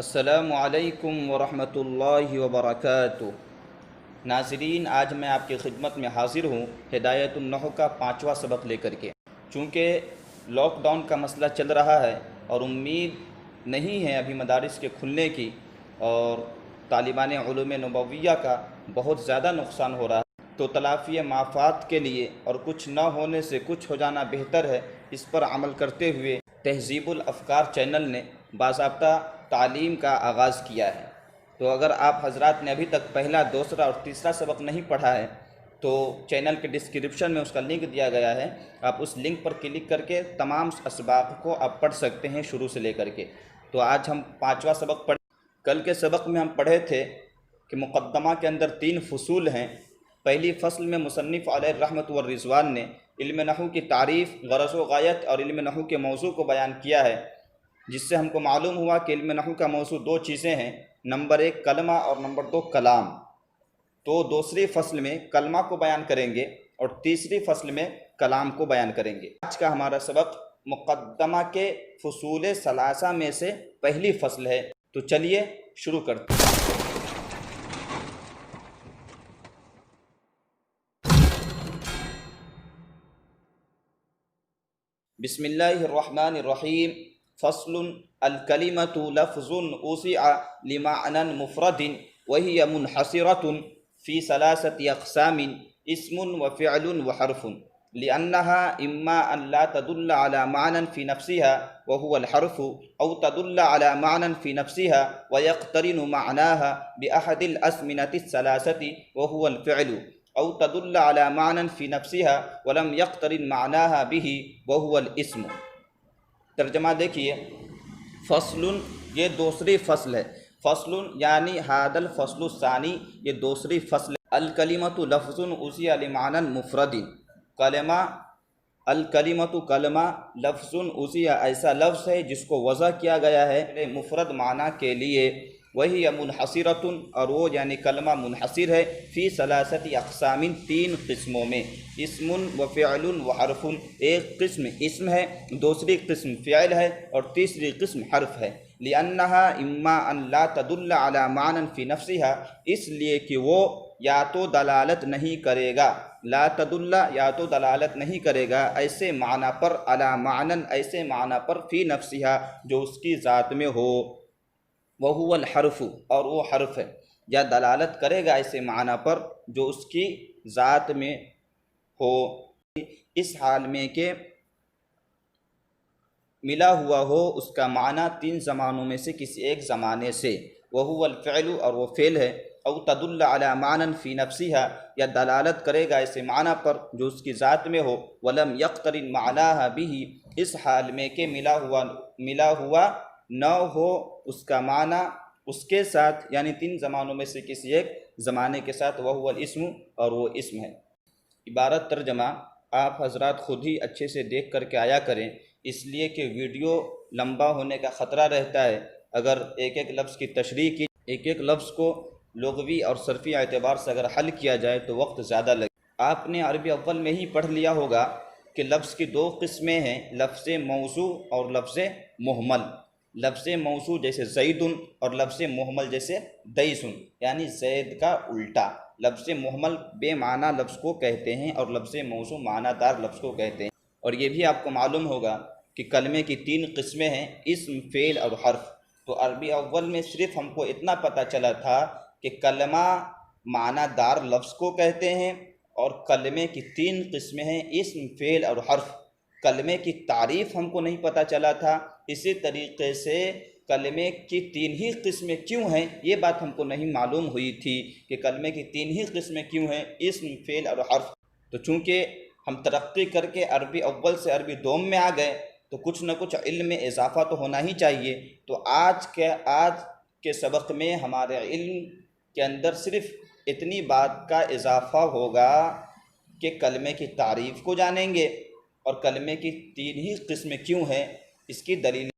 السلام علیکم ورحمۃ اللہ وبرکاتہ۔ ناظرین، آج میں آپ کی خدمت میں حاضر ہوں ہدایتun نحو کا 5واں سبق لے کر کے۔ چونکہ لاک ڈاؤن کا مسئلہ چل رہا ہے اور امید نہیں ہے ابھی مدارس کے کھلنے کی، اور طالبان علوم نبویہ کا بہت زیادہ نقصان ہو رہا ہے، تو تلافی مافات کے لیے اور کچھ نہ ہونے سے کچھ ہو جانا بہتر ہے، اس پر عمل کرتے ہوئے تہذیب الافکار چینل نے باضابطہ تعلیم کا آغاز کیا ہے۔ تو اگر آپ حضرات نے ابھی تک پہلا، دوسرا اور تیسرا سبق نہیں پڑھا ہے تو چینل کے ڈسکرپشن میں اس کا لنک دیا گیا ہے، آپ اس لنک پر کلک کر کے تمام اسباق کو آپ پڑھ سکتے ہیں شروع سے لے کر کے۔ تو آج ہم 5واں سبق پڑھیں۔ کل کے سبق میں ہم پڑھے تھے کہ مقدمہ کے اندر 3 فصول ہیں۔ پہلی فصل میں مصنف علیہ الرحمۃ والرضوان نے علم نحو کی تعریف، غرض و غایت اور علم نحو کے موضوع کو بیان کیا ہے، جس سے ہم کو معلوم ہوا کہ علم نحو کا موضوع 2 چیزیں ہیں، نمبر 1 کلمہ اور نمبر 2 کلام۔ تو دوسری فصل میں کلمہ کو بیان کریں گے اور تیسری فصل میں کلام کو بیان کریں گے۔ آج کا ہمارا سبق مقدمہ کے فصول ثلاثہ میں سے پہلی فصل ہے، تو چلیے شروع کرتے ہیں۔ بسم اللہ الرحمن الرحیم۔ فصل الکلمۃ لفظ اوسع لمعنى مفرد وهي منحصرة في 3 اقسام: اسم وفعل وحرف، لأنها إما أن لا تدل على معنى في نفسها وهو الحرف، أو تدل على معنى في نفسها ويقترن معناها بأحد الأزمنة الثلاثة وهو الفعل، أو تدل على معنى في نفسها ولم يقترن معناها به وهو الاسم۔ ترجمہ دیکھیے، فصل یہ دوسری فصل ہے، فصل یعنی ھذا الفصل الثانی، یہ دوسری فصل ہے۔ الکلمۃ لفظ اوسع لمعنى مفرد، کلمہ، الکلمۃ کلمہ، لفظ اوسع ایسا لفظ ہے جس کو وضع کیا گیا ہے مفرد معنی کے لیے، وہی منحصرۃ، اور وہ یعنی کلمہ منحصر ہے، فی 3 اقسام، 3 قسموں میں، اسم و فعل و حرف، ایک قسم اسم ہے، دوسری قسم فعل ہے اور تیسری قسم حرف ہے۔ لأنها اما ان لا تدل على معنى في نفسها، اس لیے کہ وہ یا تو دلالت نہیں کرے گا، لا تدل یا تو دلالت نہیں کرے گا، ایسے معنی پر، علی معنی ایسے معنی پر، فی نفسها جو اس کی ذات میں ہو، وہو الحرف اور وہ حرف ہے، یا دلالت کرے گا ایسے معنی پر جو اس کی ذات میں ہو، اس حال میں کہ ملا ہوا ہو اس کا معنی 3 زمانوں میں سے کسی ایک زمانے سے، وہو الفعل اور وہ فعل ہے، او تدل علی معنی فی نفسها یا دلالت کرے گا ایسے معنی پر جو اس کی ذات میں ہو، ولم یقترن معناها به، اس حال میں کہ ملا ہوا نہ ہو اس کا معنی اس کے ساتھ، یعنی 3 زمانوں میں سے کسی ایک زمانے کے ساتھ، وہو الاسم اور وہ اسم ہے۔ عبارت ترجمہ آپ حضرات خود ہی اچھے سے دیکھ کر کے آیا کریں، اس لیے کہ ویڈیو لمبا ہونے کا خطرہ رہتا ہے۔ اگر ایک ایک لفظ کی تشریح کی، ایک ایک لفظ کو لغوی اور صرفی اعتبار سے اگر حل کیا جائے تو وقت زیادہ لگے۔ آپ نے عربی اول میں ہی پڑھ لیا ہوگا کہ لفظ کی 2 قسمیں ہیں، لفظ موضوع اور لفظ مہمل۔ لفظ موضوع جیسے زید اور لفظ مہمل جیسے دیس، یعنی زید کا الٹا۔ لفظ مہمل بے معنی لفظ کو کہتے ہیں اور لفظ موضوع معنی دار لفظ کو کہتے ہیں۔ اور یہ بھی آپ کو معلوم ہوگا کہ کلمے کی 3 قسمیں ہیں، اسم، فعل اور حرف۔ تو عربی اول میں صرف ہم کو اتنا پتہ چلا تھا کہ کلمہ معنی دار لفظ کو کہتے ہیں، اور کلمے کی 3 قسمیں ہیں، اسم، فعل اور حرف۔ کلمے کی تعریف ہم کو نہیں پتہ چلا تھا، اسی طریقے سے کلمے کی 3 ہی قسمیں کیوں ہیں یہ بات ہم کو نہیں معلوم ہوئی تھی کہ کلمے کی 3 ہی قسمیں کیوں ہیں، اسم، فعل اور حرف۔ تو چونکہ ہم ترقی کر کے عربی اول سے عربی دوم میں آ گئے تو کچھ نہ کچھ علم میں اضافہ تو ہونا ہی چاہیے۔ تو آج کے سبق میں ہمارے علم کے اندر صرف اتنی بات کا اضافہ ہوگا کہ کلمے کی تعریف کو جانیں گے اور کلمے کی 3 ہی قسمیں کیوں ہیں اس کی دلیل۔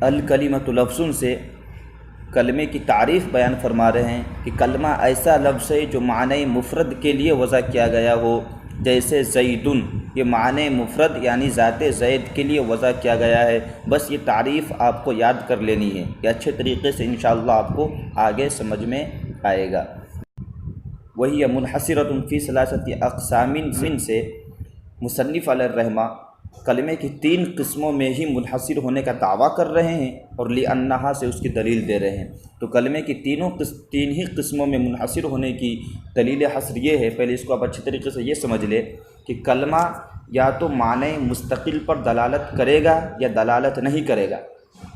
الکلمۃ لفظ سے کلمے کی تعریف بیان فرما رہے ہیں کہ کلمہ ایسا لفظ ہے جو معنی مفرد کے لیے وضع کیا گیا ہو، جیسے زیدن، یہ معنی مفرد یعنی ذات زید کے لیے وضع کیا گیا ہے۔ بس یہ تعریف آپ کو یاد کر لینی ہے، یہ اچھے طریقے سے انشاءاللہ آپ کو آگے سمجھ میں آئے گا۔ وہی منحصرۃ فی ثلاثۃ اقسام، من سے مصنف علیہ الرحمہ کلمے کی 3 قسموں میں ہی منحصر ہونے کا دعویٰ کر رہے ہیں، اور لأنہا سے اس کی دلیل دے رہے ہیں۔ تو کلمے کی 3 ہی قسموں میں منحصر ہونے کی دلیل حصر یہ ہے، پہلے اس کو آپ اچھے طریقے سے یہ سمجھ لے کہ کلمہ یا تو معنی مستقل پر دلالت کرے گا یا دلالت نہیں کرے گا۔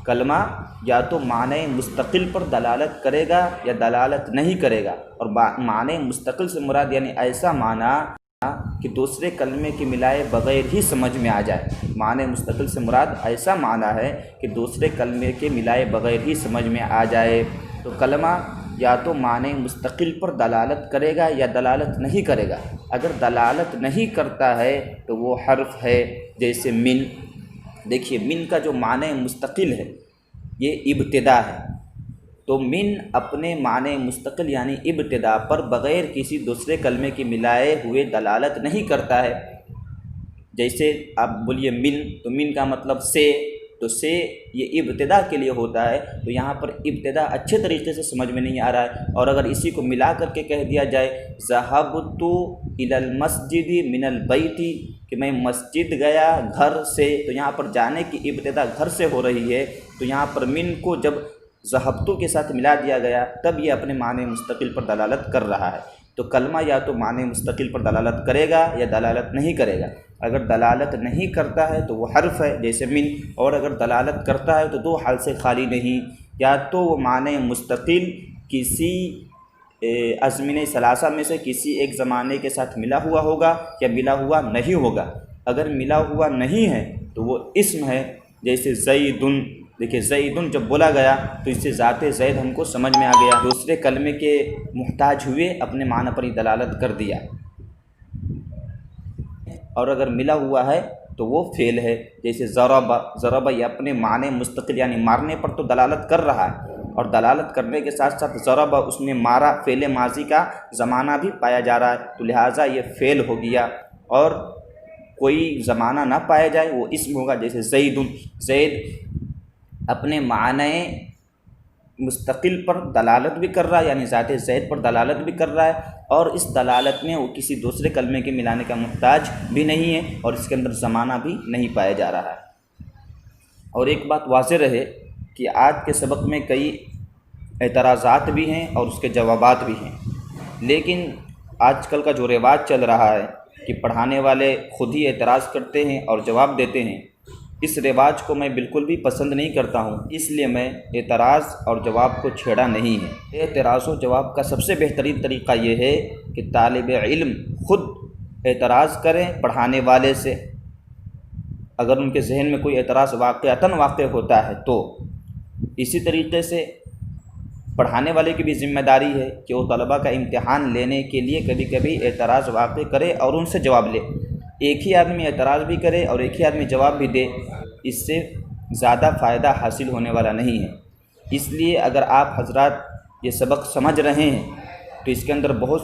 کلمہ یا تو معنی مستقل پر دلالت کرے گا یا دلالت نہیں کرے گا، اور معنی مستقل سے مراد یعنی ایسا معنی کہ دوسرے کلمے کے ملائے بغیر ہی سمجھ میں آ جائے۔ معنی مستقل سے مراد ایسا معنی ہے کہ دوسرے کلمے کے ملائے بغیر ہی سمجھ میں آ جائے۔ تو کلمہ یا تو معنی مستقل پر دلالت کرے گا یا دلالت نہیں کرے گا۔ اگر دلالت نہیں کرتا ہے تو وہ حرف ہے، جیسے من۔ دیکھیے من کا جو معنی مستقل ہے یہ ابتدا ہے، تو من اپنے معنی مستقل یعنی ابتدا پر بغیر کسی دوسرے کلمے کے ملائے ہوئے دلالت نہیں کرتا ہے۔ جیسے آپ بولیے من، تو من کا مطلب سے، تو سے یہ ابتدا کے لیے ہوتا ہے، تو یہاں پر ابتدا اچھے طریقے سے سمجھ میں نہیں آ رہا ہے۔ اور اگر اسی کو ملا کر کے کہہ دیا جائے ذهبت الى المسجد من البیت، کہ میں مسجد گیا گھر سے، تو یہاں پر جانے کی ابتدا گھر سے ہو رہی ہے، تو یہاں پر من کو جب ذهبت کے ساتھ ملا دیا گیا تب یہ اپنے معنی مستقل پر دلالت کر رہا ہے۔ تو کلمہ یا تو معنی مستقل پر دلالت کرے گا یا دلالت نہیں کرے گا۔ اگر دلالت نہیں کرتا ہے تو وہ حرف ہے، جیسے من، اور اگر دلالت کرتا ہے تو 2 حال سے خالی نہیں، یا تو وہ معنی مستقل کسی ازمنہ ثلاثہ میں سے کسی ایک زمانے کے ساتھ ملا ہوا ہوگا یا ملا ہوا نہیں ہوگا۔ اگر ملا ہوا نہیں ہے تو وہ اسم ہے، جیسے زیدن۔ دیکھیے زیدن جب بولا گیا تو اس سے ذات زید ہم کو سمجھ میں آ گیا، دوسرے کلمے کے محتاج ہوئے اپنے معنی پر ہی دلالت کر دیا۔ اور اگر ملا ہوا ہے تو وہ فعل ہے، جیسے ضرب۔ ضرب یہ اپنے معنی مستقل یعنی مارنے پر تو دلالت کر رہا ہے، اور دلالت کرنے کے ساتھ ساتھ ضرب اس نے مارا، فعل ماضی کا زمانہ بھی پایا جا رہا ہے، تو لہٰذا یہ فعل ہو گیا۔ اور کوئی زمانہ نہ پایا جائے وہ اسم ہوگا، جیسے زیدن۔ زید اپنے معنی مستقل پر دلالت بھی کر رہا ہے، یعنی ذات زید پر دلالت بھی کر رہا ہے، اور اس دلالت میں وہ کسی دوسرے کلمے کے ملانے کا محتاج بھی نہیں ہے، اور اس کے اندر زمانہ بھی نہیں پایا جا رہا ہے۔ اور ایک بات واضح رہے کہ آج کے سبق میں کئی اعتراضات بھی ہیں اور اس کے جوابات بھی ہیں، لیکن آج کل کا جو رواج چل رہا ہے کہ پڑھانے والے خود ہی اعتراض کرتے ہیں اور جواب دیتے ہیں، اس رواج کو میں بالکل بھی پسند نہیں کرتا ہوں، اس لیے میں اعتراض اور جواب کو چھیڑا نہیں ہے۔ اعتراض و جواب کا سب سے بہترین طریقہ یہ ہے کہ طالب علم خود اعتراض کریں پڑھانے والے سے، اگر ان کے ذہن میں کوئی اعتراض واقعتاً واقع ہوتا ہے تو۔ اسی طریقے سے پڑھانے والے کی بھی ذمہ داری ہے کہ وہ طلبہ کا امتحان لینے کے لیے کبھی کبھی اعتراض واقع کرے اور ان سے جواب لے۔ ایک ہی آدمی اعتراض بھی کرے اور ایک ہی آدمی جواب بھی دے، اس سے زیادہ فائدہ حاصل ہونے والا نہیں ہے۔ اس لیے اگر آپ حضرات یہ سبق سمجھ رہے ہیں تو اس کے اندر بہت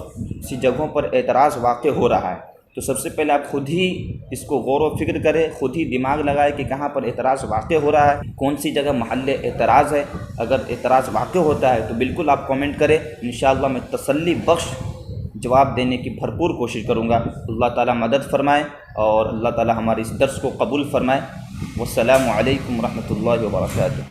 سی جگہوں پر اعتراض واقع ہو رہا ہے، تو سب سے پہلے آپ خود ہی اس کو غور و فکر کریں، خود ہی دماغ لگائے کہ کہاں پر اعتراض واقع ہو رہا ہے، کون سی جگہ محل اعتراض ہے۔ اگر اعتراض واقع ہوتا ہے تو بالکل آپ کامنٹ کریں، انشاءاللہ میں تسلی بخش جواب دینے کی بھرپور کوشش کروں گا۔ اللہ تعالیٰ مدد فرمائے اور اللہ تعالیٰ ہمارے اس درس کو قبول فرمائے۔ والسلام علیکم ورحمۃ اللہ وبرکاتہ۔